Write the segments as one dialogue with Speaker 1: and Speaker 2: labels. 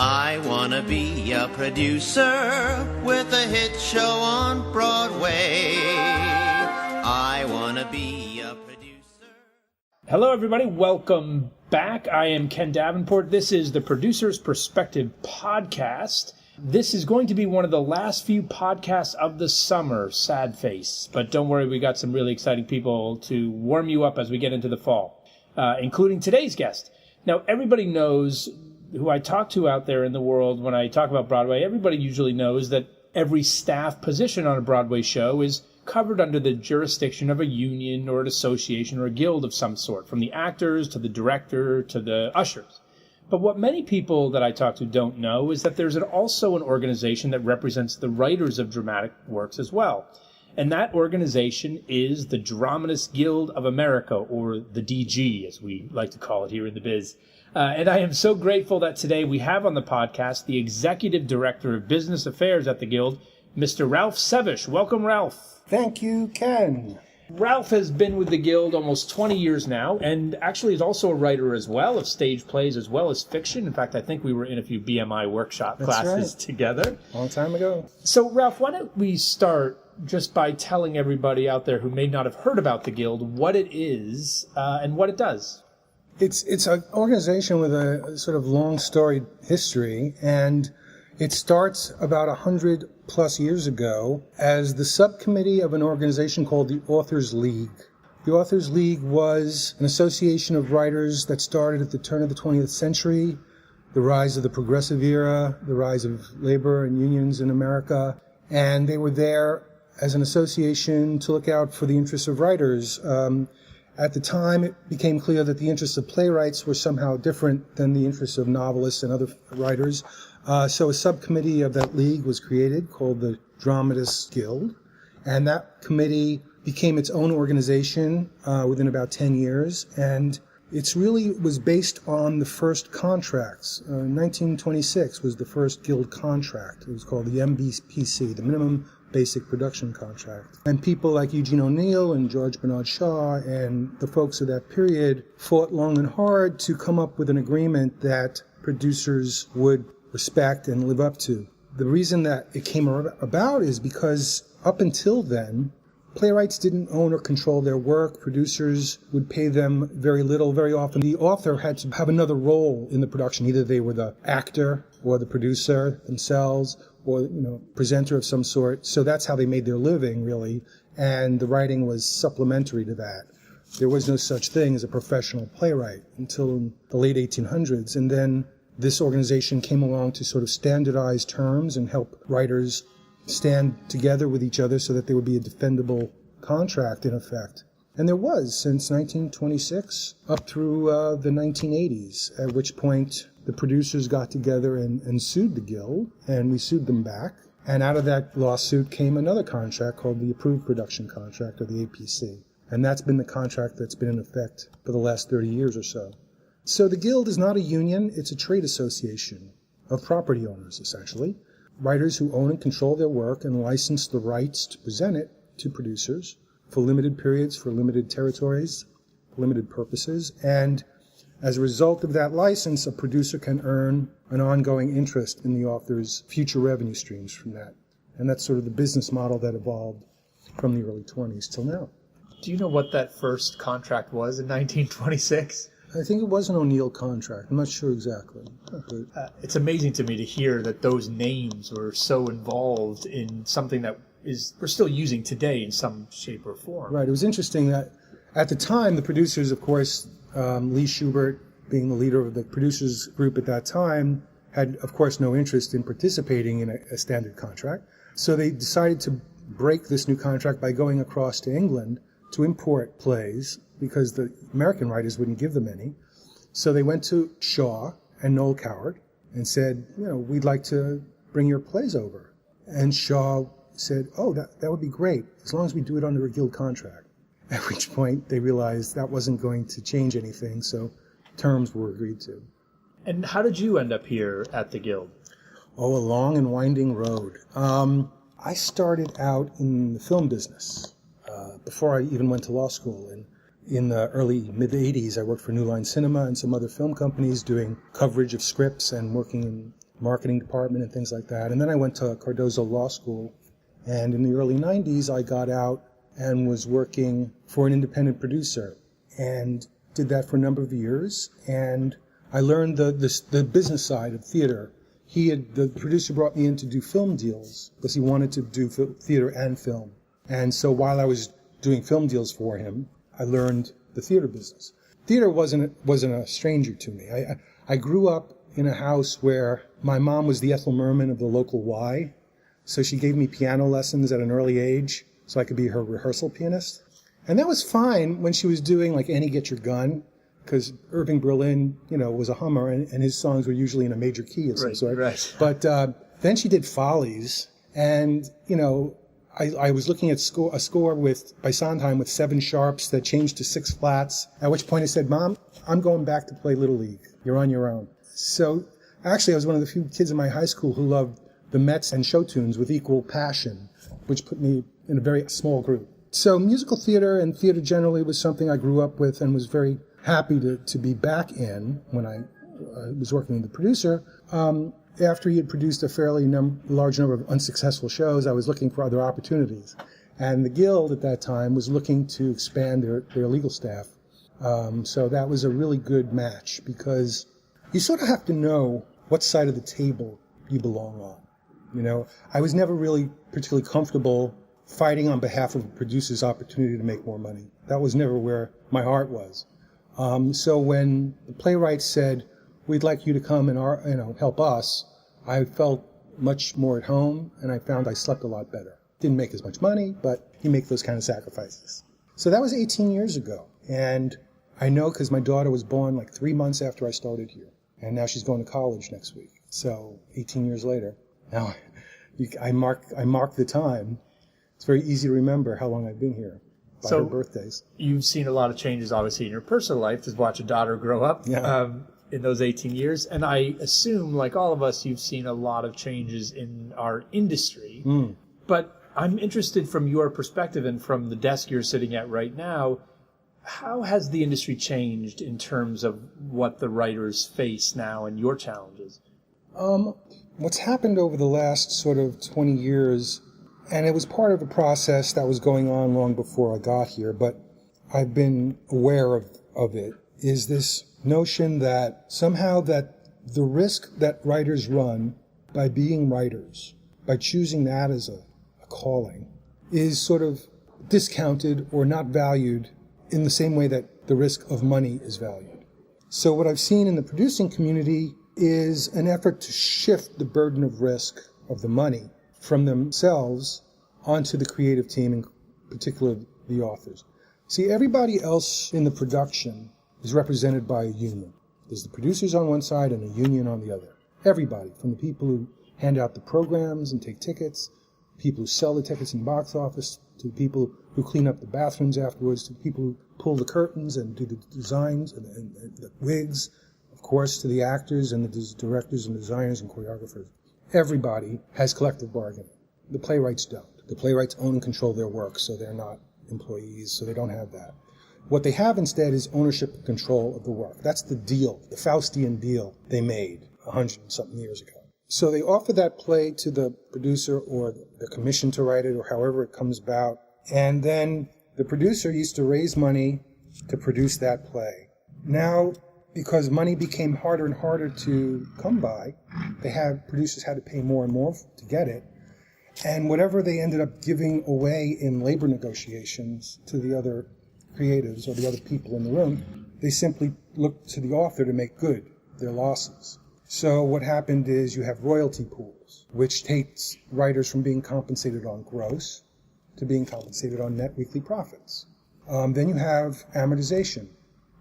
Speaker 1: I wanna be a producer with a hit show on Broadway. I wanna be a producer.
Speaker 2: Hello, everybody. Welcome back. I am Ken Davenport. This is the Producer's Perspective podcast. This is going to be one of the last few podcasts of the summer, sad face. But don't worry, we got some really exciting people to warm you up as we get into the fall, including today's guest. Now, everybody knows who I talk to out there in the world when I talk about Broadway. Everybody usually knows that every staff position on a Broadway show is covered under the jurisdiction of a union or an association or a guild of some sort, from the actors to the director to the ushers. But what many people that I talk to don't know is that there's also an organization that represents the writers of dramatic works as well. And that organization is the Dramatists Guild of America, or the DG, as we like to call it here in the biz. And I am so grateful that today we have on the podcast the Executive Director of Business Affairs at the Guild, Mr. Ralph Sevush. Welcome, Ralph.
Speaker 3: Thank you, Ken.
Speaker 2: Ralph has been with the Guild almost 20 years now, and actually is also a writer as well of stage plays as well as fiction. In fact, I think we were in a few BMI workshop classes together.
Speaker 3: Long time ago.
Speaker 2: So, Ralph, why don't we start just by telling everybody out there who may not have heard about the Guild what it is and what it does.
Speaker 3: It's an organization with a sort of long storied history, and it starts about 100 plus years ago as the subcommittee of an organization called the Authors League. The Authors League was an association of writers that started at the turn of the 20th century, the rise of the progressive era, the rise of labor and unions in America, and they were there as an association to look out for the interests of writers. At the time, it became clear that the interests of playwrights were somehow different than the interests of novelists and other writers. So a subcommittee of that league was created called the Dramatists Guild, and that committee became its own organization within about 10 years, and it really was based on the first contracts. 1926 was the first guild contract. It was called the MBPC, the Minimum Basic Production Contract. And people like Eugene O'Neill and George Bernard Shaw and the folks of that period fought long and hard to come up with an agreement that producers would respect and live up to. The reason that it came about is because up until then, playwrights didn't own or control their work. Producers would pay them very little. Very often the author had to have another role in the production. Either they were the actor or the producer themselves, or presenter of some sort. So that's how they made their living, really. And the writing was supplementary to that. There was no such thing as a professional playwright until the late 1800s. And then this organization came along to sort of standardize terms and help writers stand together with each other so that there would be a defendable contract in effect. And there was since 1926 up through the 1980s, at which point the producers got together and sued the Guild, and we sued them back. And out of that lawsuit came another contract called the Approved Production Contract, or the APC. And that's been the contract that's been in effect for the last 30 years or so. So the Guild is not a union, it's a trade association of property owners, essentially. Writers who own and control their work and license the rights to present it to producers for limited periods, for limited territories, limited purposes. And as a result of that license, a producer can earn an ongoing interest in the author's future revenue streams from that. And that's sort of the business model that evolved from the early 20s till now.
Speaker 2: Do you know what that first contract was in 1926?
Speaker 3: I think it was an O'Neill contract. I'm not sure exactly.
Speaker 2: It's amazing to me to hear that those names were so involved in something that we're still using today in some shape or form.
Speaker 3: Right. It was interesting that at the time, the producers, of course, Lee Schubert, being the leader of the producers group at that time, had, of course, no interest in participating in a standard contract. So they decided to break this new contract by going across to England to import plays, because the American writers wouldn't give them any. So they went to Shaw and Noel Coward and said, we'd like to bring your plays over. And Shaw said, oh, that would be great, as long as we do it under a guild contract. At which point they realized that wasn't going to change anything, so terms were agreed to.
Speaker 2: And how did you end up here at the Guild?
Speaker 3: Oh, a long and winding road. I started out in the film business before I even went to law school. And in the early, mid-'80s, I worked for New Line Cinema and some other film companies doing coverage of scripts and working in marketing department and things like that. And then I went to Cardozo Law School. And in the early 90s, I got out and was working for an independent producer and did that for a number of years. And I learned the business side of theater. The producer brought me in to do film deals because he wanted to do theater and film. And so while I was doing film deals for him, I learned the theater business. Theater wasn't a stranger to me. I grew up in a house where my mom was the Ethel Merman of the local Y, so she gave me piano lessons at an early age so I could be her rehearsal pianist. And that was fine when she was doing like Annie Get Your Gun, because Irving Berlin, was a Hummer, and his songs were usually in a major key of some sort.
Speaker 2: Right.
Speaker 3: But then she did Follies, and I was looking at a score by Sondheim with 7 sharps that changed to 6 flats, at which point I said, Mom, I'm going back to play Little League. You're on your own. So actually I was one of the few kids in my high school who loved the Mets and show tunes with equal passion, which put me in a very small group. So musical theater and theater generally was something I grew up with and was very happy to be back in when I was working with the producer. After he had produced a fairly large number of unsuccessful shows, I was looking for other opportunities. And the Guild at that time was looking to expand their legal staff. So that was a really good match because you sort of have to know what side of the table you belong on. I was never really particularly comfortable fighting on behalf of a producer's opportunity to make more money. That was never where my heart was. So when the playwright said, we'd like you to come and help us, I felt much more at home, and I found I slept a lot better. Didn't make as much money, but you make those kind of sacrifices. So that was 18 years ago, and I know because my daughter was born like 3 months after I started here, and now she's going to college next week. So 18 years later, now I mark the time. It's very easy to remember how long I've been here by her birthdays.
Speaker 2: You've seen a lot of changes, obviously, in your personal life to watch a daughter grow up.
Speaker 3: Yeah.
Speaker 2: In those 18 years. And I assume, like all of us, you've seen a lot of changes in our industry. But I'm interested from your perspective and from the desk you're sitting at right now, how has the industry changed in terms of what the writers face now and your challenges?
Speaker 3: What's happened over the last sort of 20 years, and it was part of a process that was going on long before I got here, but I've been aware of it, is this notion that somehow that the risk that writers run by being writers, by choosing that as a calling, is sort of discounted or not valued in the same way that the risk of money is valued. So what I've seen in the producing community is an effort to shift the burden of risk of the money from themselves onto the creative team, in particular the authors. See, everybody else in the production is represented by a union. There's the producers on one side and a union on the other. Everybody, from the people who hand out the programs and take tickets, people who sell the tickets in the box office, to the people who clean up the bathrooms afterwards, to the people who pull the curtains and do the designs and the wigs, of course, to the actors and the directors and designers and choreographers. Everybody has collective bargaining. The playwrights don't. The playwrights own and control their work, so they're not employees, so they don't have that. What they have instead is ownership and control of the work. That's the deal, the Faustian deal they made 100-something years ago. So they offer that play to the producer or the commission to write it or however it comes about. And then the producer used to raise money to produce that play. Now, because money became harder and harder to come by, producers had to pay more and more to get it. And whatever they ended up giving away in labor negotiations to the other creatives or the other people in the room, they simply looked to the author to make good their losses. So what happened is you have royalty pools, which takes writers from being compensated on gross to being compensated on net weekly profits. Then you have amortization,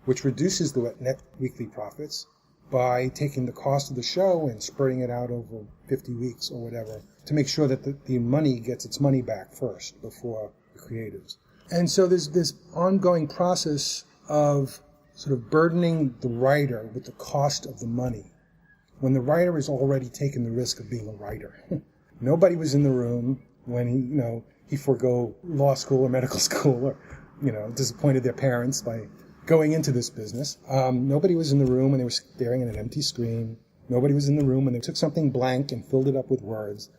Speaker 3: which reduces the net weekly profits by taking the cost of the show and spreading it out over 50 weeks or whatever to make sure that the money gets its money back first before the creatives. And so there's this ongoing process of sort of burdening the writer with the cost of the money when the writer has already taken the risk of being a writer. Nobody was in the room when he forego law school or medical school or, disappointed their parents by going into this business. Nobody was in the room when they were staring at an empty screen Nobody was in the room, and they took something blank and filled it up with words,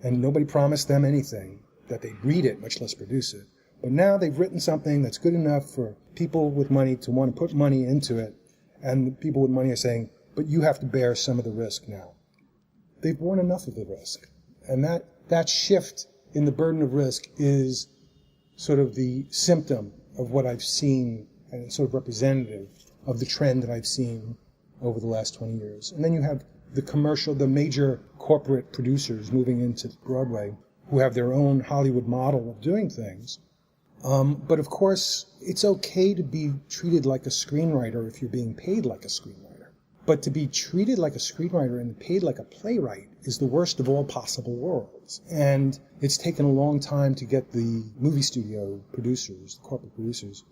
Speaker 3: and nobody promised them anything, that they'd read it, much less produce it. But now they've written something that's good enough for people with money to want to put money into it, and the people with money are saying, but you have to bear some of the risk now. They've borne enough of the risk. And that shift in the burden of risk is sort of the symptom of what I've seen, and it's sort of representative of the trend that I've seen over the last 20 years. And then you have the major corporate producers moving into Broadway who have their own Hollywood model of doing things. But of course, it's okay to be treated like a screenwriter if you're being paid like a screenwriter. But to be treated like a screenwriter and paid like a playwright is the worst of all possible worlds. And it's taken a long time to get the movie studio producers, the corporate producers,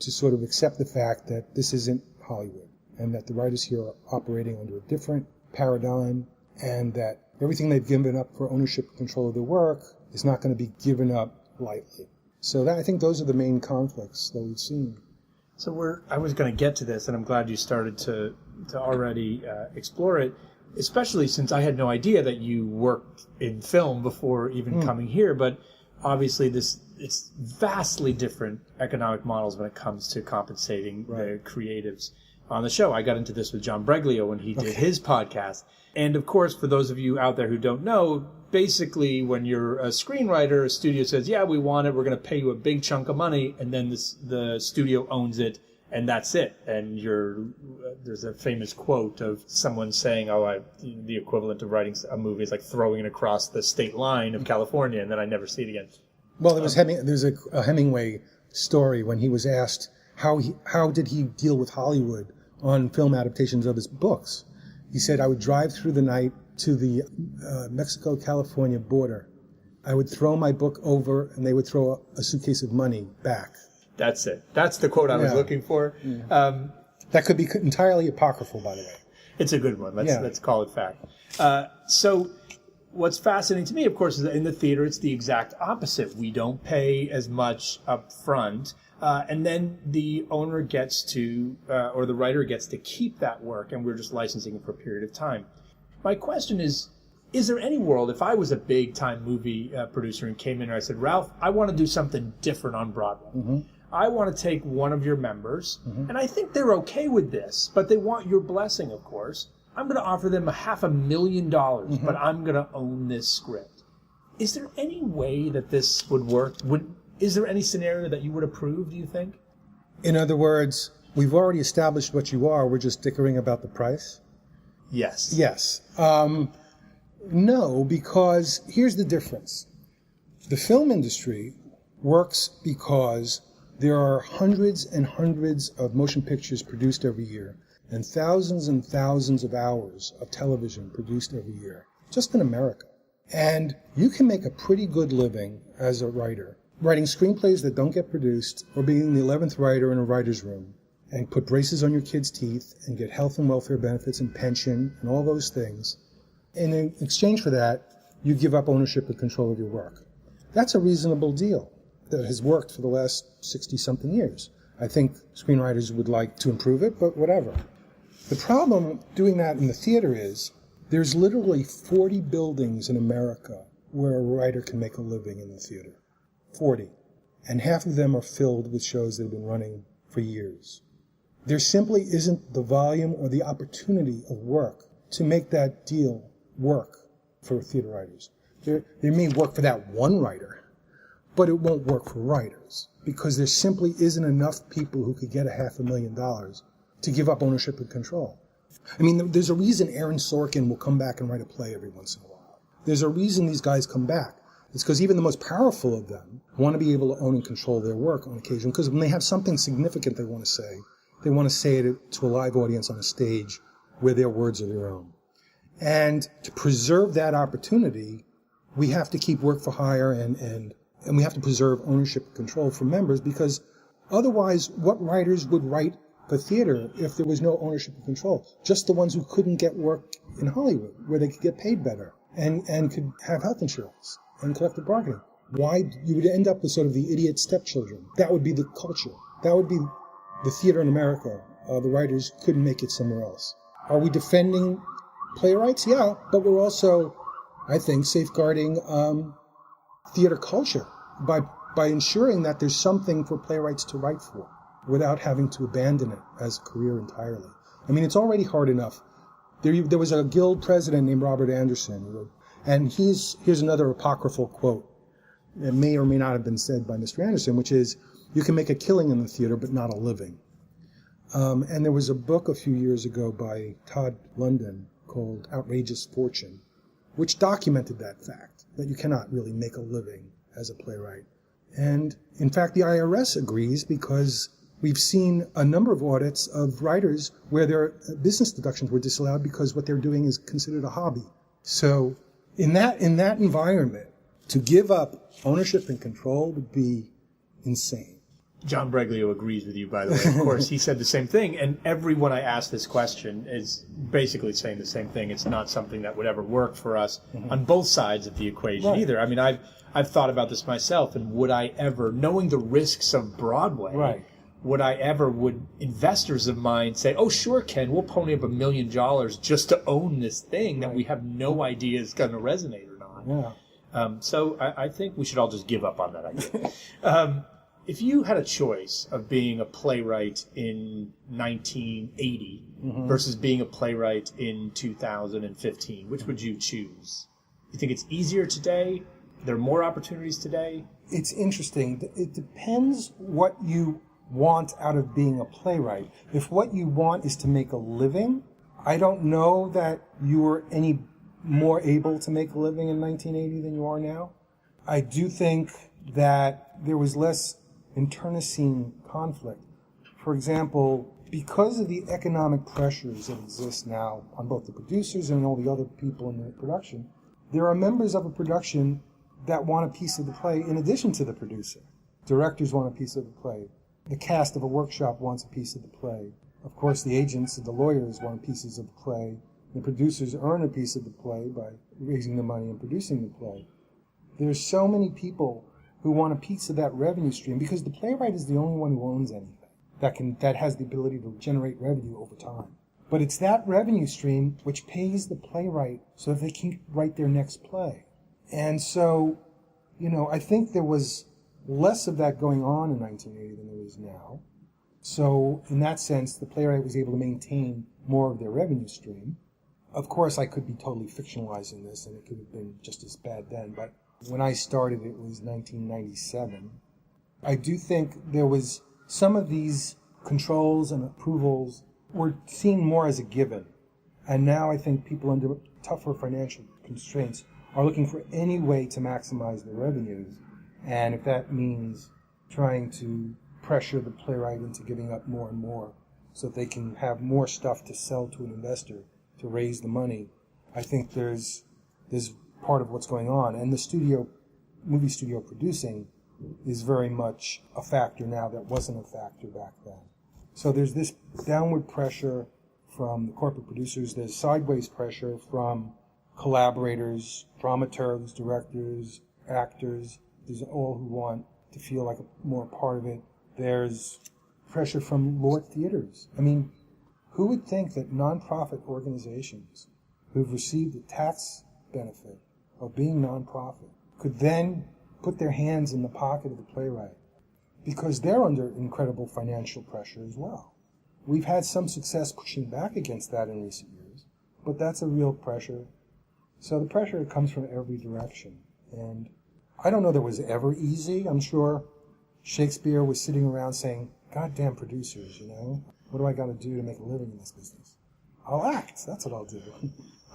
Speaker 3: to sort of accept the fact that this isn't Hollywood and that the writers here are operating under a different paradigm and that everything they've given up for ownership and control of their work is not going to be given up lightly. So I think those are the main conflicts that we've seen.
Speaker 2: So I was going to get to this, and I'm glad you started to already explore it, especially since I had no idea that you worked in film before even coming here. But obviously, it's vastly different economic models when it comes to compensating the creatives on the show. I got into this with John Breglio when he did his podcast. And of course, for those of you out there who don't know, basically when you're a screenwriter, a studio says, yeah, we want it, we're going to pay you a big chunk of money, and then the studio owns it, and that's it. And there's a famous quote of someone saying, the equivalent of writing a movie is like throwing it across the state line of California, and then I never see it again.
Speaker 3: Well, there's a Hemingway story when he was asked how did he deal with Hollywood on film adaptations of his books. He said, I would drive through the night to the Mexico-California border. I would throw my book over, and they would throw a suitcase of money back.
Speaker 2: That's it. That's the quote I was looking for.
Speaker 3: Yeah. That could be entirely apocryphal, by the way.
Speaker 2: It's a good one. Let's call it fact. So what's fascinating to me, of course, is that in the theater, it's the exact opposite. We don't pay as much up front. And then the owner gets to, or the writer gets to keep that work, and we're just licensing it for a period of time. My question is there any world, if I was a big-time movie producer and came in and I said, Ralph, I want to do something different on Broadway. Mm-hmm. I want to take one of your members, and I think they're okay with this, but they want your blessing, of course. I'm going to offer them $500,000, but I'm going to own this script. Is there any way that this would work? Is there any scenario that you would approve, do you think?
Speaker 3: In other words, we've already established what you are. We're just dickering about the price?
Speaker 2: Yes.
Speaker 3: Yes. No, because here's the difference. The film industry works because there are hundreds and hundreds of motion pictures produced every year and thousands of hours of television produced every year, just in America. And you can make a pretty good living as a writer, writing screenplays that don't get produced, or being the 11th writer in a writer's room, and put braces on your kids' teeth, and get health and welfare benefits and pension, and all those things. And in exchange for that, you give up ownership and control of your work. That's a reasonable deal that has worked for the last 60-something years. I think screenwriters would like to improve it, but whatever. The problem doing that in the theater is there's literally 40 buildings in America where a writer can make a living in the theater. 40. And half of them are filled with shows that have been running for years. There simply isn't the volume or the opportunity of work to make that deal work for theater writers. There may work for that one writer, but it won't work for writers because there simply isn't enough people who could get $500,000 to give up ownership and control. I mean, there's a reason Aaron Sorkin will come back and write a play every once in a while. There's a reason these guys come back. It's because even the most powerful of them want to be able to own and control their work on occasion, because when they have something significant they want to say it to a live audience on a stage where their words are their own. And to preserve that opportunity, we have to keep work for hire and we have to preserve ownership and control for members, because otherwise what writers would write for theater if there was no ownership and control? Just the ones who couldn't get work in Hollywood, where they could get paid better and could have health insurance and collective bargaining. Why? You would end up with sort of the idiot stepchildren. That would be the culture. That would be the theater in America. The writers couldn't make it somewhere else. Are we defending playwrights, yeah, but we're also, I think, safeguarding theater culture by ensuring that there's something for playwrights to write for without having to abandon it as a career entirely. I mean, it's already hard enough. There was a guild president named Robert Anderson, and here's another apocryphal quote. It may or may not have been said by Mr. Anderson, which is, you can make a killing in the theater, but not a living. And there was a book a few years ago by Todd London called Outrageous Fortune, which documented that fact, that you cannot really make a living as a playwright. And in fact, the IRS agrees, because we've seen a number of audits of writers where their business deductions were disallowed because what they're doing is considered a hobby. So in that environment, to give up ownership and control would be insane.
Speaker 2: John Breglio agrees with you, by the way. Of course, he said the same thing, and everyone I asked this question is basically saying the same thing. It's not something that would ever work for us on both sides of the equation either. I mean, I've thought about this myself, and would I ever, knowing the risks of Broadway, would investors of mine say, oh, sure, Ken, we'll pony up $1 million just to own this thing that we have no idea is going to resonate or not?
Speaker 3: Yeah.
Speaker 2: So I think we should all just give up on that idea. If you had a choice of being a playwright in 1980 versus being a playwright in 2015, which would you choose? You think it's easier today? There are more opportunities today?
Speaker 3: It's interesting. It depends what you want out of being a playwright. If what you want is to make a living, I don't know that you were any more able to make a living in 1980 than you are now. I do think that there was less internecine conflict. For example, because of the economic pressures that exist now on both the producers and all the other people in the production, there are members of a production that want a piece of the play in addition to the producer. Directors want a piece of the play. The cast of a workshop wants a piece of the play. Of course, the agents and the lawyers want pieces of the play. The producers earn a piece of the play by raising the money and producing the play. There's so many people who want a piece of that revenue stream, because the playwright is the only one who owns anything that has the ability to generate revenue over time. But it's that revenue stream which pays the playwright so that they can write their next play. And so, I think there was less of that going on in 1980 than there is now. So in that sense, the playwright was able to maintain more of their revenue stream. Of course, I could be totally fictionalizing this, and it could have been just as bad then, but when I started, it was 1997. I do think there was some of these controls and approvals were seen more as a given. And now I think people under tougher financial constraints are looking for any way to maximize their revenues. And if that means trying to pressure the playwright into giving up more and more so that they can have more stuff to sell to an investor to raise the money, I think there's part of what's going on. And the movie studio producing is very much a factor now that wasn't a factor back then. So there's this downward pressure from the corporate producers. There's sideways pressure from collaborators, dramaturgs, directors, actors. There's all who want to feel like more part of it. There's pressure from Lord theaters. I mean, who would think that nonprofit organizations who've received the tax benefit of being nonprofit could then put their hands in the pocket of the playwright? Because they're under incredible financial pressure as well. We've had some success pushing back against that in recent years, but that's a real pressure. So the pressure comes from every direction. And I don't know that it was ever easy. I'm sure Shakespeare was sitting around saying, goddamn producers, what do I got to do to make a living in this business? I'll act. That's what I'll do.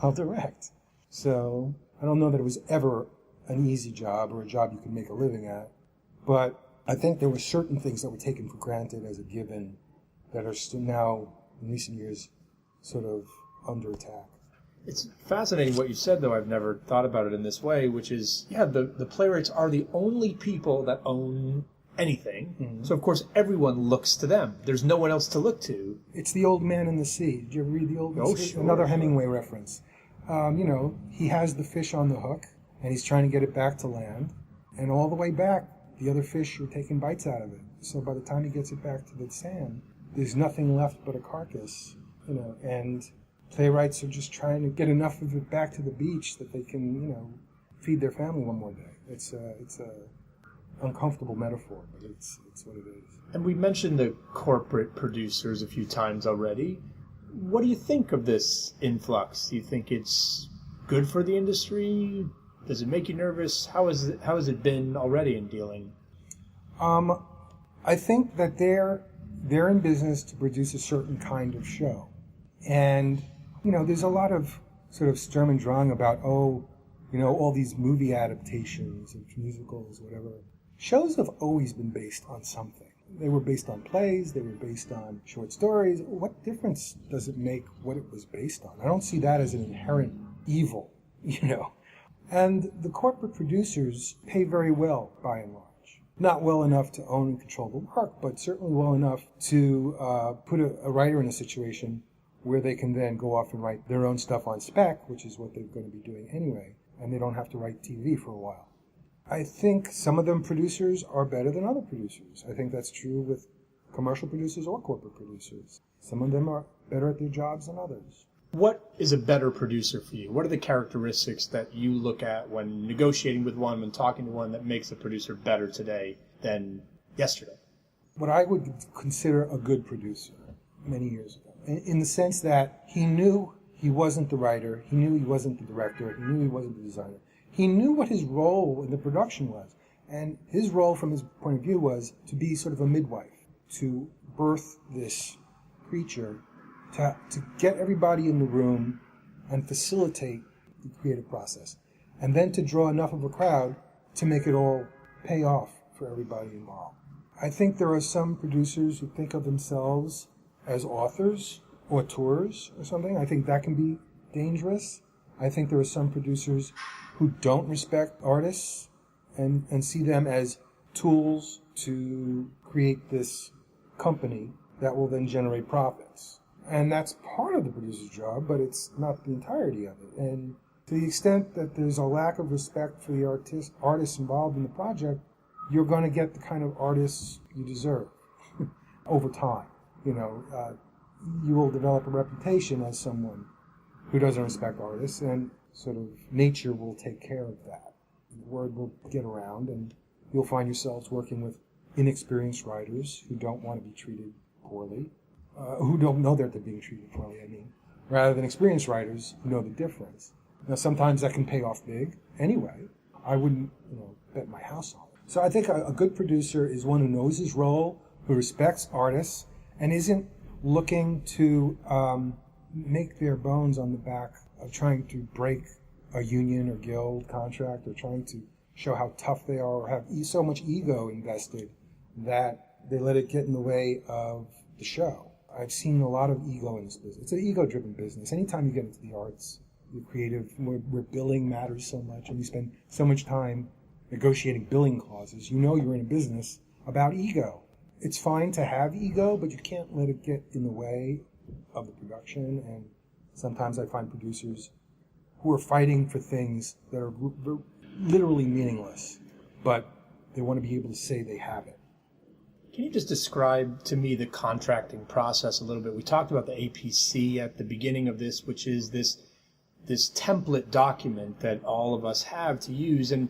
Speaker 3: I'll direct. So I don't know that it was ever an easy job or a job you could make a living at. But I think there were certain things that were taken for granted as a given that are still now, in recent years, sort of under attack.
Speaker 2: It's fascinating what you said, though. I've never thought about it in this way, which is, the playwrights are the only people that own anything. Mm-hmm. So, of course, everyone looks to them. There's no one else to look to.
Speaker 3: It's the old man in the sea. Did you ever read The Old Man in the Sea? Another Hemingway reference. He has the fish on the hook, and he's trying to get it back to land. And all the way back, the other fish are taking bites out of it. So by the time he gets it back to the sand, there's nothing left but a carcass, and playwrights are just trying to get enough of it back to the beach that they can, feed their family one more day. It's a uncomfortable metaphor, but it's what it is.
Speaker 2: And we mentioned the corporate producers a few times already. What do you think of this influx? Do you think it's good for the industry? Does it make you nervous? How has it been already in dealing?
Speaker 3: I think that they're in business to produce a certain kind of show. And, there's a lot of sort of Sturm und Drang about, all these movie adaptations and musicals, whatever. Shows have always been based on something. They were based on plays, they were based on short stories. What difference does it make what it was based on? I don't see that as an inherent evil, And the corporate producers pay very well, by and large. Not well enough to own and control the work, but certainly well enough to put a writer in a situation where they can then go off and write their own stuff on spec, which is what they're going to be doing anyway, and they don't have to write TV for a while. I think some of them producers are better than other producers. I think that's true with commercial producers or corporate producers. Some of them are better at their jobs than others.
Speaker 2: What is a better producer for you? What are the characteristics that you look at when negotiating with one, when talking to one, that makes a producer better today than yesterday?
Speaker 3: What I would consider a good producer many years ago, in the sense that he knew he wasn't the writer, he knew he wasn't the director, he knew he wasn't the designer. He knew what his role in the production was. And his role from his point of view was to be sort of a midwife, to birth this creature, to get everybody in the room and facilitate the creative process. And then to draw enough of a crowd to make it all pay off for everybody involved. I think there are some producers who think of themselves as authors, auteurs, or something. I think that can be dangerous. I think there are some producers who don't respect artists and see them as tools to create this company that will then generate profits. And that's part of the producer's job, but it's not the entirety of it. And to the extent that there's a lack of respect for the artists involved in the project, you're going to get the kind of artists you deserve over time. You will develop a reputation as someone who doesn't respect artists, and sort of nature will take care of that. The word will get around, and you'll find yourselves working with inexperienced writers who don't want to be treated poorly, who don't know that they're being treated poorly, rather than experienced writers who know the difference. Now, sometimes that can pay off big. Anyway, I wouldn't, bet my house on it. So I think a good producer is one who knows his role, who respects artists, and isn't looking to make their bones on the back of trying to break a union or guild contract, or trying to show how tough they are, or have so much ego invested that they let it get in the way of the show. I've seen a lot of ego in this business. It's an ego-driven business. Anytime you get into the arts, the creative, where billing matters so much, and you spend so much time negotiating billing clauses, you're in a business about ego. It's fine to have ego, but you can't let it get in the way of the production. And sometimes I find producers who are fighting for things that are literally meaningless, but they want to be able to say they have it.
Speaker 2: Can you just describe to me the contracting process a little bit? We talked about the APC at the beginning of this, which is this template document that all of us have to use. And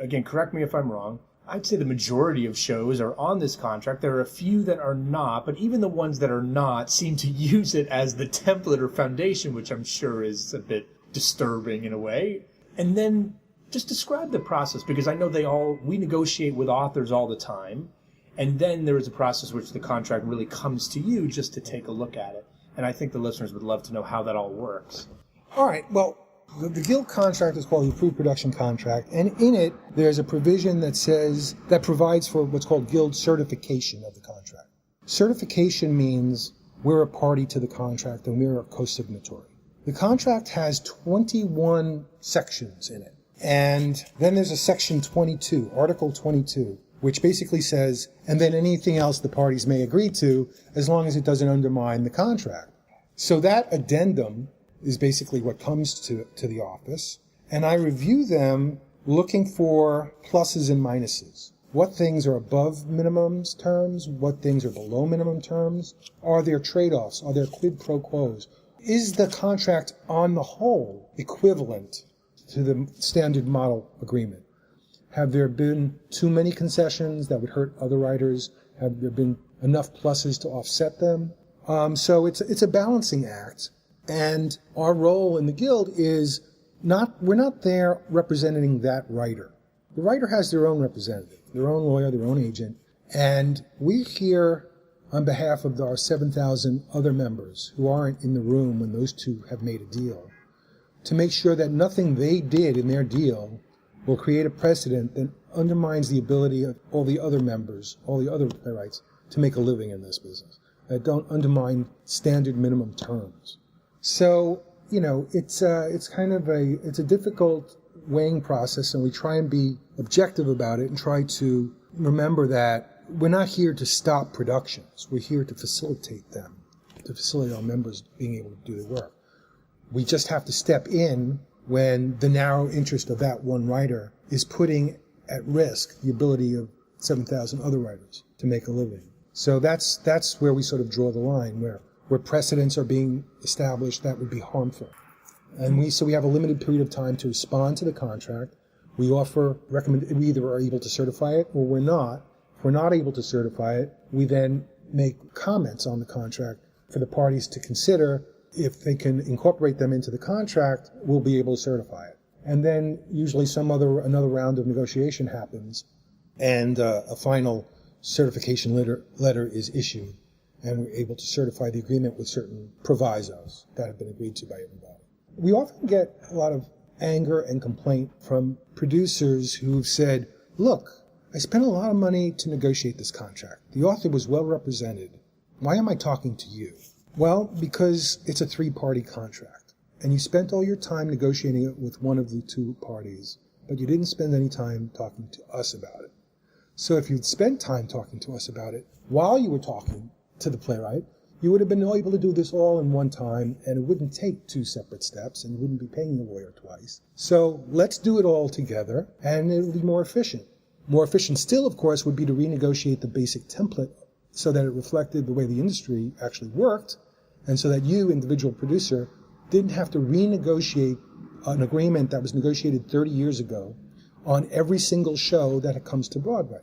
Speaker 2: again, correct me if I'm wrong, I'd say the majority of shows are on this contract. There are a few that are not, but even the ones that are not seem to use it as the template or foundation, which I'm sure is a bit disturbing in a way. And then just describe the process, because I know we negotiate with authors all the time. And then there is a process which the contract really comes to you just to take a look at it. And I think the listeners would love to know how that all works.
Speaker 3: All right. Well, the Guild contract is called the Approved Production Contract, and in it there's a provision that provides for what's called Guild certification of the contract. Certification means we're a party to the contract and we're a co-signatory. The contract has 21 sections in it, and then there's a section 22, Article 22, which basically says, and then anything else the parties may agree to, as long as it doesn't undermine the contract. So that addendum is basically what comes to the office, and I review them looking for pluses and minuses. What things are above minimum terms? What things are below minimum terms? Are there trade-offs? Are there quid pro quos? is the contract on the whole equivalent to the standard model agreement? Have there been too many concessions that would hurt other writers? Have there been enough pluses to offset them? So it's a balancing act. And our role in the Guild is we're not there representing that writer. The writer has their own representative, their own lawyer, their own agent. And we're here on behalf of our 7,000 other members who aren't in the room when those two have made a deal, to make sure that nothing they did in their deal will create a precedent that undermines the ability of all the other members, all the other playwrights, to make a living in this business, that don't undermine standard minimum terms. So, it's a difficult weighing process, and we try and be objective about it and try to remember that we're not here to stop productions. We're here to facilitate them, to facilitate our members being able to do the work. We just have to step in when the narrow interest of that one writer is putting at risk the ability of 7,000 other writers to make a living. So that's where we sort of draw the line, where precedents are being established that would be harmful. And we have a limited period of time to respond to the contract. We we either are able to certify it or we're not. If we're not able to certify it, we then make comments on the contract for the parties to consider. If they can incorporate them into the contract, we'll be able to certify it. And then usually another round of negotiation happens, and a final certification letter is issued, and we're able to certify the agreement with certain provisos that have been agreed to by everybody. We often get a lot of anger and complaint from producers who've said, look, I spent a lot of money to negotiate this contract. The author was well represented. Why am I talking to you? Well, because it's a three-party contract, and you spent all your time negotiating it with one of the two parties, but you didn't spend any time talking to us about it. So if you'd spent time talking to us about it while you were talking to the playwright, you would have been able to do this all in one time, and it wouldn't take two separate steps, and you wouldn't be paying the lawyer twice. So let's do it all together, and it'll be more efficient. More efficient still, of course, would be to renegotiate the basic template so that it reflected the way the industry actually worked, and so that you, individual producer, didn't have to renegotiate an agreement that was negotiated 30 years ago on every single show that comes to Broadway.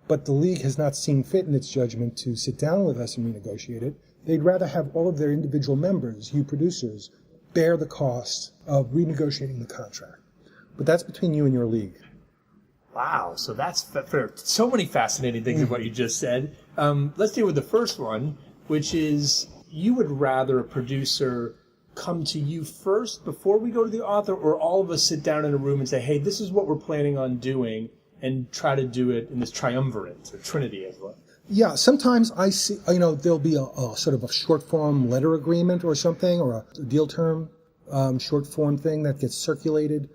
Speaker 3: But the League has not seen fit in its judgment to sit down with us and renegotiate it. They'd rather have all of their individual members, you producers, bear the cost of renegotiating the contract. But that's between you and your League.
Speaker 2: Wow, so that's for so many fascinating things of what you just said. Let's deal with the first one, which is you would rather a producer come to you first before we go to the author, or all of us sit down in a room and say, hey, this is what we're planning on doing, and try to do it in this triumvirate, or trinity as well?
Speaker 3: Yeah, sometimes I see, there'll be a sort of a short form letter agreement or something, or a deal term short form thing that gets circulated.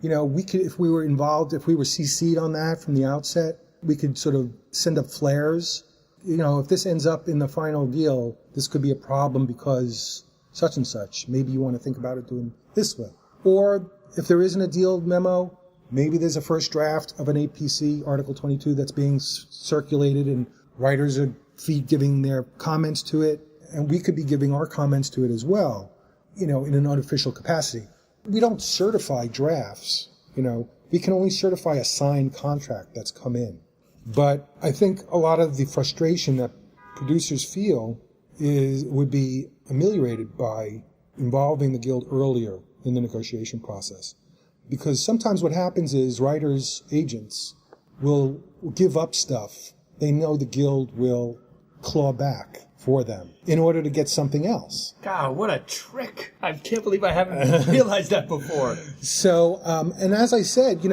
Speaker 3: We could, if we were involved, if we were CC'd on that from the outset, we could sort of send up flares. If this ends up in the final deal, this could be a problem because such and such. Maybe you want to think about it doing this way. Or if there isn't a deal memo, maybe there's a first draft of an APC, Article 22, that's being circulated, and writers are giving their comments to it, and we could be giving our comments to it as well, in an unofficial capacity. We don't certify drafts, We can only certify a signed contract that's come in. But I think a lot of the frustration that producers feel would be ameliorated by involving the Guild earlier in the negotiation process. Because sometimes what happens is writers' agents will give up stuff they know the Guild will claw back for them in order to get something else.
Speaker 2: God, what a trick. I can't believe I haven't realized that before.
Speaker 3: So, and as I said,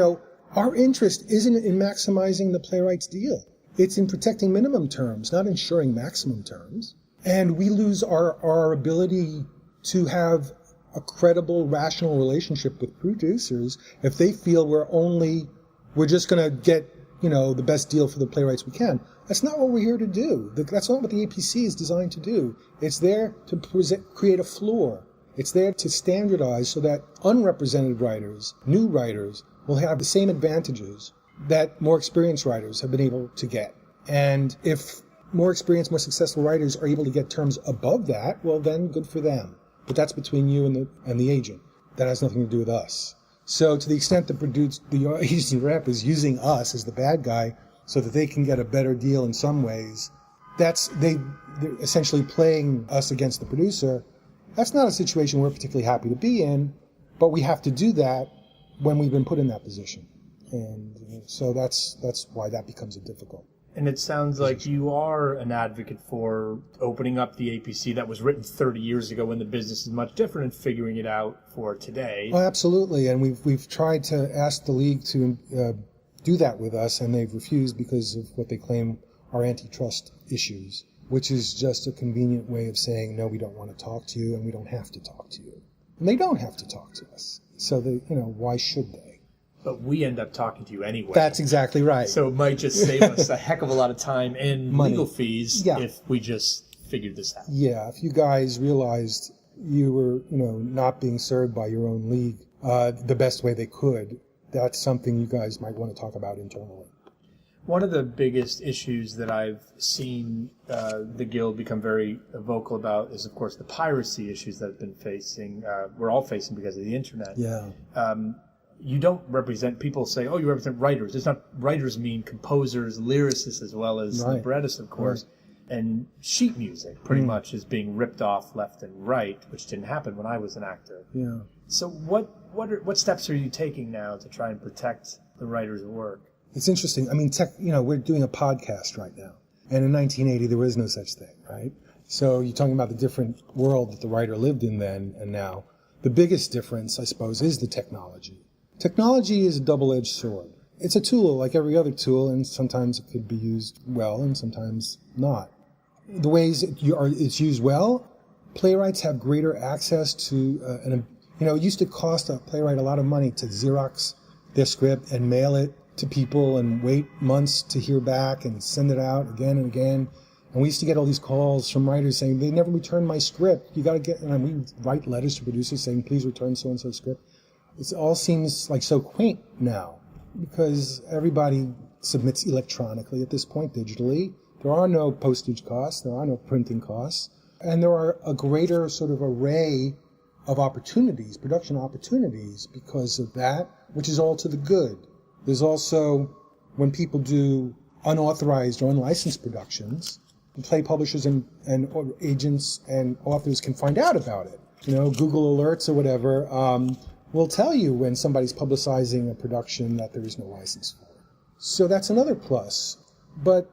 Speaker 3: our interest isn't in maximizing the playwright's deal. It's in protecting minimum terms, not ensuring maximum terms. And we lose our ability to have a credible, rational relationship with producers if they feel we're just going to get, the best deal for the playwrights we can. That's not what we're here to do. That's not what the APC is designed to do. It's there to create a floor. It's there to standardize so that unrepresented writers, new writers, will have the same advantages that more experienced writers have been able to get. And if more experienced, more successful writers are able to get terms above that, well, then good for them. but that's between you and the agent. That has nothing to do with us. So to the extent that the agency rep is using us as the bad guy so that they can get a better deal in some ways, they're essentially playing us against the producer. That's not a situation we're particularly happy to be in, but we have to do that when we've been put in that position. And so that's why that becomes a difficult.
Speaker 2: And it sounds like you are an advocate for opening up the APC that was written 30 years ago when the business is much different and figuring it out for today.
Speaker 3: Oh, absolutely. And we've tried to ask the league to do that with us, and they've refused because of what they claim are antitrust issues, which is just a convenient way of saying, no, we don't want to talk to you, and we don't have to talk to you. And they don't have to talk to us. So, why should they?
Speaker 2: But we end up talking to you anyway.
Speaker 3: That's exactly right.
Speaker 2: So it might just save us a heck of a lot of time and legal fees if we just figured this out.
Speaker 3: Yeah, if you guys realized you were, not being served by your own league the best way they could, that's something you guys might want to talk about internally.
Speaker 2: One of the biggest issues that I've seen the Guild become very vocal about is, of course, the piracy issues that have been we're all facing because of the internet.
Speaker 3: Yeah.
Speaker 2: You don't represent, people say, oh, you represent writers. It's not, writers mean composers, lyricists, as well as librettists, of course. Right. And sheet music pretty much is being ripped off left and right, which didn't happen when I was an actor.
Speaker 3: Yeah.
Speaker 2: So what steps are you taking now to try and protect the writer's work?
Speaker 3: It's interesting. I mean, we're doing a podcast right now. And in 1980, there was no such thing, right? So you're talking about the different world that the writer lived in then and now. The biggest difference, I suppose, is the technology. Technology is a double-edged sword. It's a tool like every other tool, and sometimes it could be used well and sometimes not. The ways it's used well, playwrights have greater access to, it used to cost a playwright a lot of money to Xerox their script and mail it to people and wait months to hear back and send it out again and again. And we used to get all these calls from writers saying, they never returned my script. You got to get, and we write letters to producers saying, please return so-and-so script. It all seems like so quaint now because everybody submits electronically at this point, digitally. There are no postage costs. There are no printing costs. And there are a greater sort of array of opportunities, production opportunities because of that, which is all to the good. There's also, when people do unauthorized or unlicensed productions, the play publishers and agents and authors can find out about it. Google Alerts or whatever will tell you when somebody's publicizing a production that there is no license for. So that's another plus. But,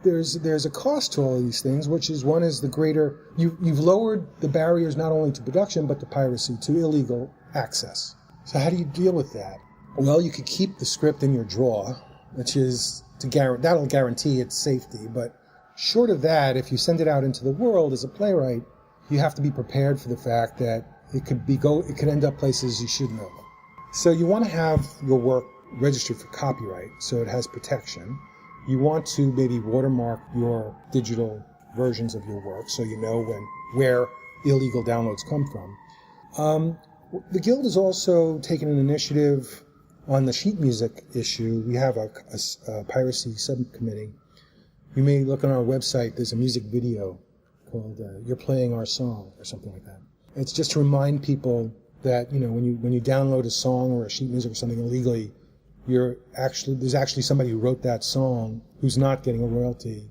Speaker 3: there's a cost to all of these things, which is one is the greater, you've lowered the barriers not only to production, but to piracy, to illegal access. So how do you deal with that? Well, you could keep the script in your drawer, which is that'll guarantee its safety. But short of that, if you send it out into the world as a playwright, you have to be prepared for the fact that it could end up places you shouldn't have. So you want to have your work registered for copyright, so it has protection. You want to maybe watermark your digital versions of your work, so you know where illegal downloads come from. The Guild has also taken an initiative on the sheet music issue. We have a piracy subcommittee. You may look on our website. There's a music video called "You're Playing Our Song" or something like that. It's just to remind people that when you download a song or a sheet music or something illegally, there's actually somebody who wrote that song who's not getting a royalty,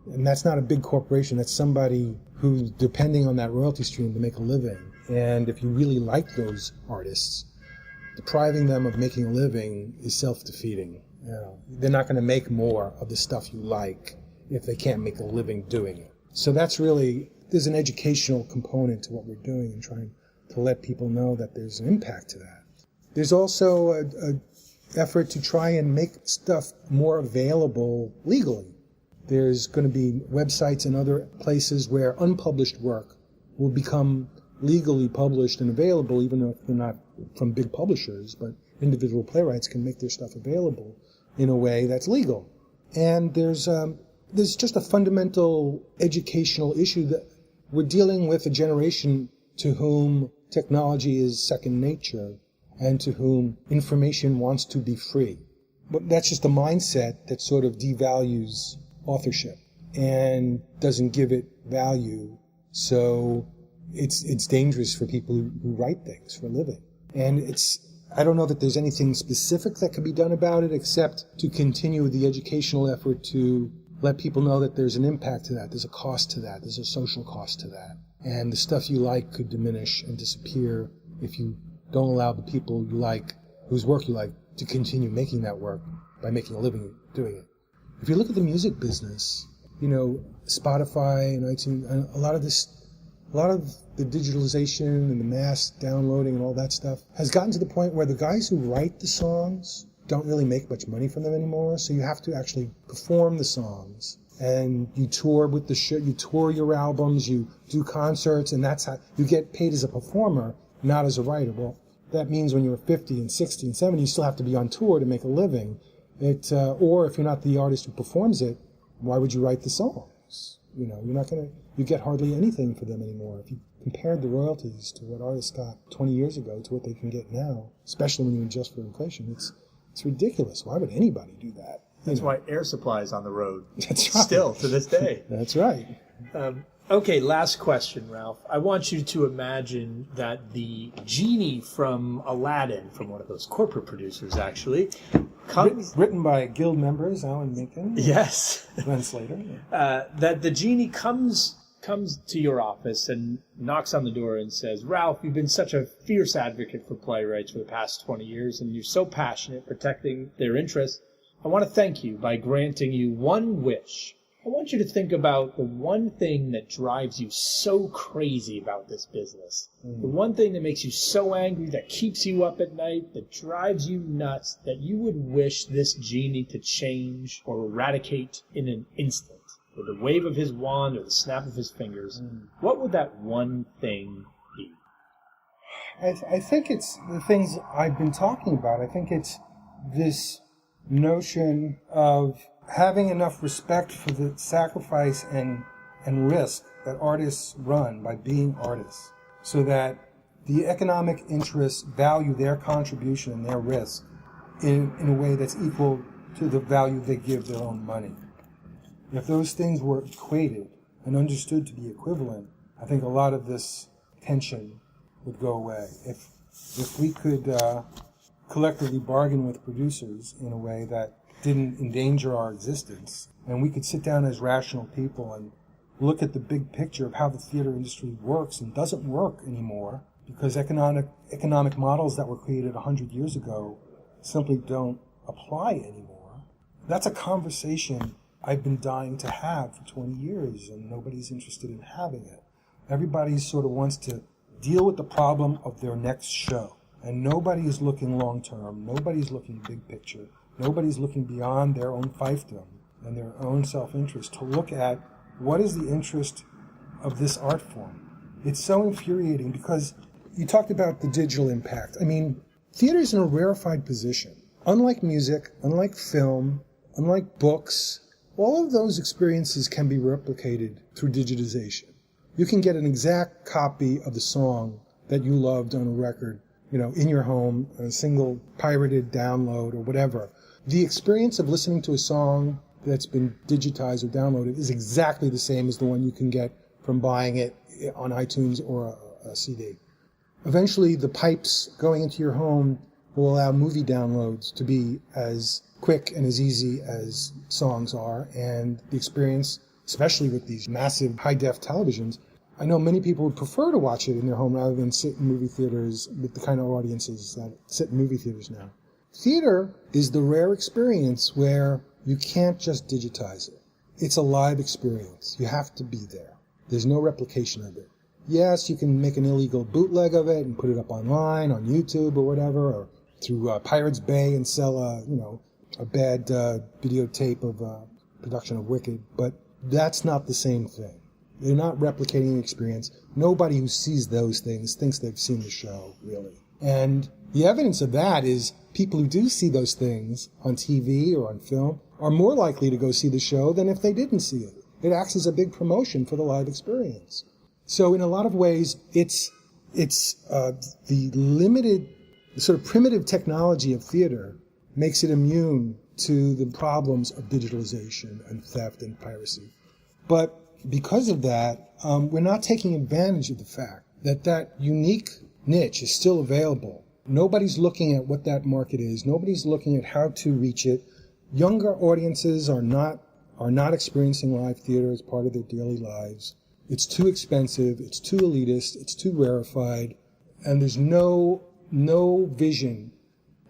Speaker 3: and that's not a big corporation. That's somebody who's depending on that royalty stream to make a living. And if you really like those artists, depriving them of making a living is self-defeating. They're not going to make more of the stuff you like if they can't make a living doing it. So there's an educational component to what we're doing and trying to let people know that there's an impact to that. There's also a effort to try and make stuff more available legally. There's going to be websites and other places where unpublished work will become legally published and available, even though they're not from big publishers, but individual playwrights can make their stuff available in a way that's legal. And there's just a fundamental educational issue that we're dealing with a generation to whom technology is second nature and to whom information wants to be free. But that's just a mindset that sort of devalues authorship and doesn't give it value. So it's dangerous for people who write things for a living. And I don't know that there's anything specific that can be done about it except to continue the educational effort to let people know that there's an impact to that, there's a cost to that, there's a social cost to that. And the stuff you like could diminish and disappear if you don't allow the people you like, whose work you like, to continue making that work by making a living doing it. If you look at the music business, Spotify and iTunes, and a lot of the digitalization and the mass downloading and all that stuff has gotten to the point where the guys who write the songs don't really make much money from them anymore. So you have to actually perform the songs, and you tour with the show, you tour your albums, you do concerts, and that's how you get paid as a performer, not as a writer. Well, that means when you're 50 and 60 and 70, you still have to be on tour to make a living. Or if you're not the artist who performs it, why would you write the songs? You get hardly anything for them anymore. If you compared the royalties to what artists got 20 years ago to what they can get now, especially when you adjust for inflation, it's ridiculous. Why would anybody do that?
Speaker 2: That's why Air Supply is on the road.
Speaker 3: That's right.
Speaker 2: Still, to this day.
Speaker 3: That's right.
Speaker 2: Okay, last question, Ralph. I want you to imagine that the Genie from Aladdin, from one of those corporate producers, actually, comes...
Speaker 3: Written by Guild members, Alan Menken.
Speaker 2: Yes.
Speaker 3: Glenn Slater.
Speaker 2: That the Genie comes to your office and knocks on the door and says, Ralph, you've been such a fierce advocate for playwrights for the past 20 years, and you're so passionate protecting their interests. I want to thank you by granting you one wish. I want you to think about the one thing that drives you so crazy about this business. The one thing that makes you so angry, that keeps you up at night, that drives you nuts, that you would wish this Genie to change or eradicate in an instant. With a wave of his wand or the snap of his fingers, what would that one thing be?
Speaker 3: I think it's the things I've been talking about. I think it's this notion of having enough respect for the sacrifice and risk that artists run by being artists, so that the economic interests value their contribution and their risk in a way that's equal to the value they give their own money. If those things were equated and understood to be equivalent, I think a lot of this tension would go away. If we could collectively bargain with producers in a way that didn't endanger our existence, and we could sit down as rational people and look at the big picture of how the theater industry works and doesn't work anymore, because economic models that were created 100 years ago simply don't apply anymore. That's a conversation I've been dying to have for 20 years, and nobody's interested in having it. Everybody sort of wants to deal with the problem of their next show, and nobody is looking long-term, nobody's looking big picture, nobody's looking beyond their own fiefdom and their own self-interest to look at what is the interest of this art form. It's so infuriating because you talked about the digital impact. I mean, theater's in a rarefied position. Unlike music, unlike film, unlike books, all of those experiences can be replicated through digitization. You can get an exact copy of the song that you loved on a record, in your home, on a single pirated download or whatever. The experience of listening to a song that's been digitized or downloaded is exactly the same as the one you can get from buying it on iTunes or a CD. Eventually, the pipes going into your home will allow movie downloads to be as quick and as easy as songs are, and the experience, especially with these massive high-def televisions, I know many people would prefer to watch it in their home rather than sit in movie theaters with the kind of audiences that sit in movie theaters now. Theater is the rare experience where you can't just digitize it. It's a live experience. You have to be there. There's no replication of it. Yes, you can make an illegal bootleg of it and put it up online, on YouTube or whatever, or through Pirates Bay and sell a bad videotape of production of Wicked, but that's not the same thing. They're not replicating the experience. Nobody who sees those things thinks they've seen the show, really. And the evidence of that is people who do see those things on TV or on film are more likely to go see the show than if they didn't see it. It acts as a big promotion for the live experience. So in a lot of ways, it's the limited, sort of primitive technology of theater makes it immune to the problems of digitalization and theft and piracy. But because of that, we're not taking advantage of the fact that that unique niche is still available. Nobody's looking at what that market is. Nobody's looking at how to reach it. Younger audiences are not experiencing live theater as part of their daily lives. It's too expensive. It's too elitist. It's too rarefied. And there's no vision,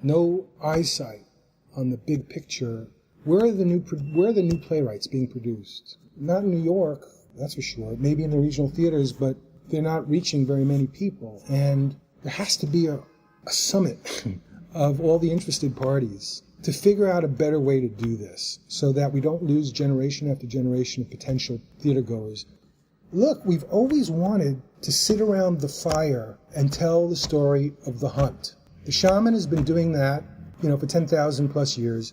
Speaker 3: no eyesight on the big picture. Where are the new playwrights being produced? Not in New York, that's for sure. Maybe in the regional theaters, but they're not reaching very many people. And there has to be a summit of all the interested parties to figure out a better way to do this so that we don't lose generation after generation of potential theater goers. Look, we've always wanted to sit around the fire and tell the story of the hunt. The shaman has been doing that, for 10,000 plus years.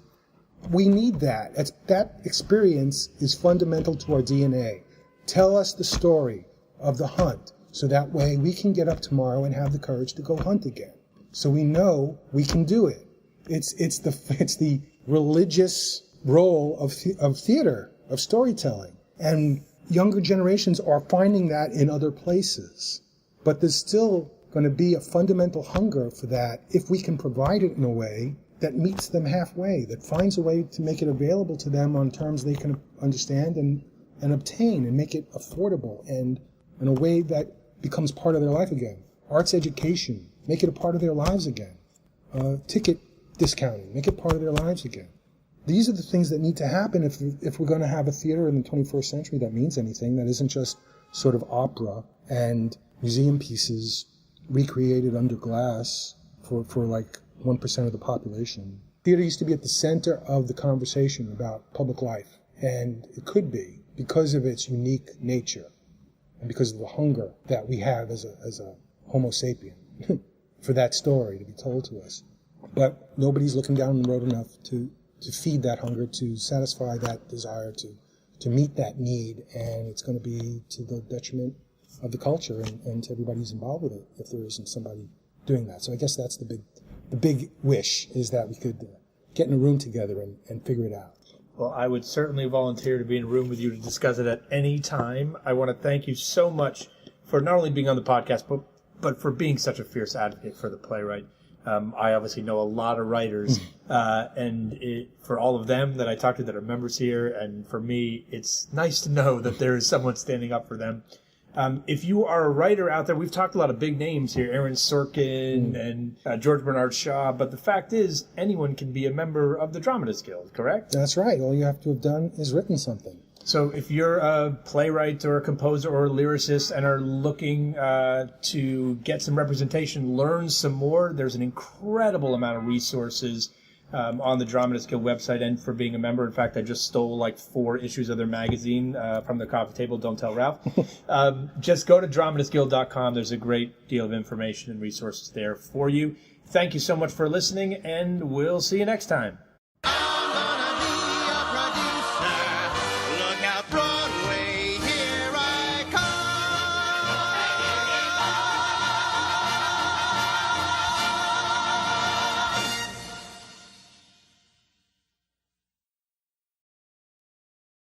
Speaker 3: We need that. That experience is fundamental to our DNA. Tell us the story of the hunt so that way we can get up tomorrow and have the courage to go hunt again. So we know we can do it. It's the religious role of theater, of storytelling. And younger generations are finding that in other places. But there's still going to be a fundamental hunger for that if we can provide it in a way that meets them halfway, that finds a way to make it available to them on terms they can understand and obtain, and make it affordable and in a way that becomes part of their life again. Arts education, make it a part of their lives again. Ticket discounting, make it part of their lives again. These are the things that need to happen if we're going to have a theater in the 21st century that means anything, that isn't just sort of opera and museum pieces recreated under glass for like 1% of the population. Theater used to be at the center of the conversation about public life, and it could be because of its unique nature and because of the hunger that we have as a Homo sapien for that story to be told to us. But nobody's looking down the road enough to feed that hunger, to satisfy that desire, to meet that need, and it's going to be to the detriment of the culture and to everybody who's involved with it if there isn't somebody doing that. So I guess that's the big wish, is that we could get in a room together and figure it out.
Speaker 2: Well, I would certainly volunteer to be in a room with you to discuss it at any time. I want to thank you so much for not only being on the podcast, but for being such a fierce advocate for the playwright. I obviously know a lot of writers, and for all of them that I talk to that are members here, and for me, it's nice to know that there is someone standing up for them. If you are a writer out there, we've talked a lot of big names here, Aaron Sorkin and George Bernard Shaw, but the fact is anyone can be a member of the Dramatists Guild, correct?
Speaker 3: That's right. All you have to have done is written something.
Speaker 2: So if you're a playwright or a composer or a lyricist and are looking to get some representation, learn some more, there's an incredible amount of resources on the Dramatists Guild website, and for being a member. In fact, I just stole like 4 issues of their magazine from the coffee table. Don't tell Ralph. Just go to dramatistsguild.com. There's a great deal of information and resources there for you. Thank you so much for listening, and we'll see you next time.